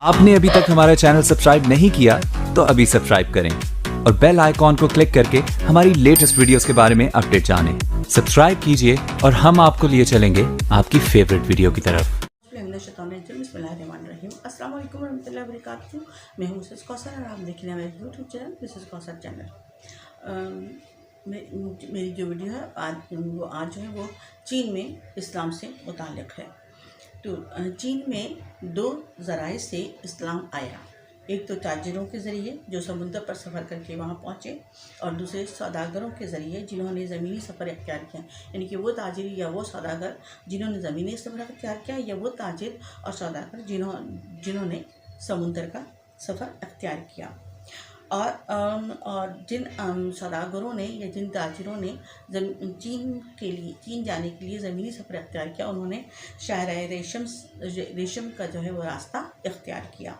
आपने अभी तक हमारा चैनल सब्सक्राइब नहीं किया तो अभी सब्सक्राइब करें और बेल आइकॉन को क्लिक करके हमारी लेटेस्ट वीडियोस के बारे में अपडेट जानें। सब्सक्राइब कीजिए और हम आपको लिए चलेंगे आपकी फेवरेट वीडियो की तरफ। अस्सलाम वालेकुम रहमतुल्लाहि व बरकातहू। मैं हूँ मिसेस कौसर और आप देख रहे हैं मेरे YouTube channel Mrs Kausar channel. मेरी जो वीडियो है आज जो है वो चीन में इस्लाम से मुताल्लिक़ है। तो चीन में दो ज़राए से इस्लाम आया। एक तो ताजिरों के ज़रिए जो समुद्र पर सफ़र करके वहाँ पहुँचे, और दूसरे सौदागरों के ज़रिए जिन्होंने ज़मीनी सफ़र इख्तियार किया। यानी कि वो ताजिर या वो सौदागर जिन्होंने ज़मीनी सफ़र इख्तियार किया, या वो ताजिर और सौदागर जिन्होंने समुद्र का सफ़र इख्तियार किया। और जिन सौदागरों ने या जिन ताजिरों ने चीन जाने के लिए ज़मीनी सफ़र इख्तियार किया, उन्होंने शाहराह रेशम का जो है वो रास्ता इख्तियार किया।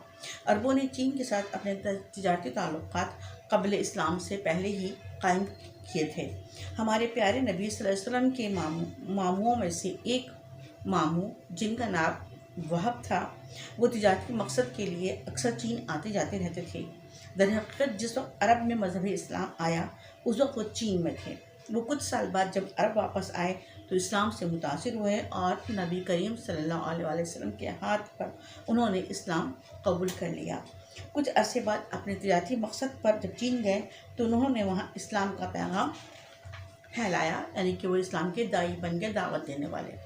अरबों ने चीन के साथ अपने तिजारती ताल्लुक़ात क़ब्ल इस्लाम से पहले ही कायम किए थे। हमारे प्यारे नबी सल्लल्लाहु अलैहि वसल्लम के मामुओं में से एक मामू जिनका नाम वहब था, वो तिजारती मकसद के लिए अक्सर चीन आते जाते रहते थे। दरहक़ीक़त जिस वक्त अरब में मज़हबी इस्लाम आया उस वक्त वो चीन में थे। वो कुछ साल बाद जब अरब वापस आए तो इस्लाम से मुतासिर हुए और नबी करीम सल्लल्लाहु अलैहि वसल्लम के हाथ पर उन्होंने इस्लाम कबूल कर लिया। कुछ अरसे बाद अपने तिजारती मकसद पर जब चीन गए तो उन्होंने वहाँ इस्लाम का पैगाम फैलाया, यानी कि वो इस्लाम के दाई बन गए, दावत देने वाले।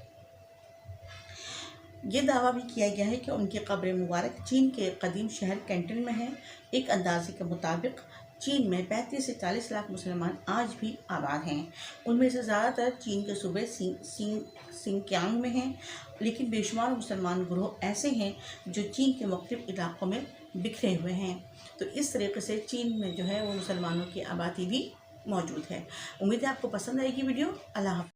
ये दावा भी किया गया है कि उनकी कब्र मुबारक चीन के कदीम शहर कैंटन में है। एक अंदाजे के मुताबिक चीन में 35 से 40 लाख मुसलमान आज भी आबाद हैं। उनमें से ज़्यादातर चीन के सूबे सिंकियांग में हैं, लेकिन बेशुमार मुसलमान ग्रोह ऐसे हैं जो चीन के मुख्तलिफ इलाक़ों में बिखरे हुए हैं। तो इस तरीके से चीन में जो है वो मुसलमानों की आबादी भी मौजूद है। उम्मीद है आपको पसंद आएगी वीडियो। अल्लाह हाफ़िज़।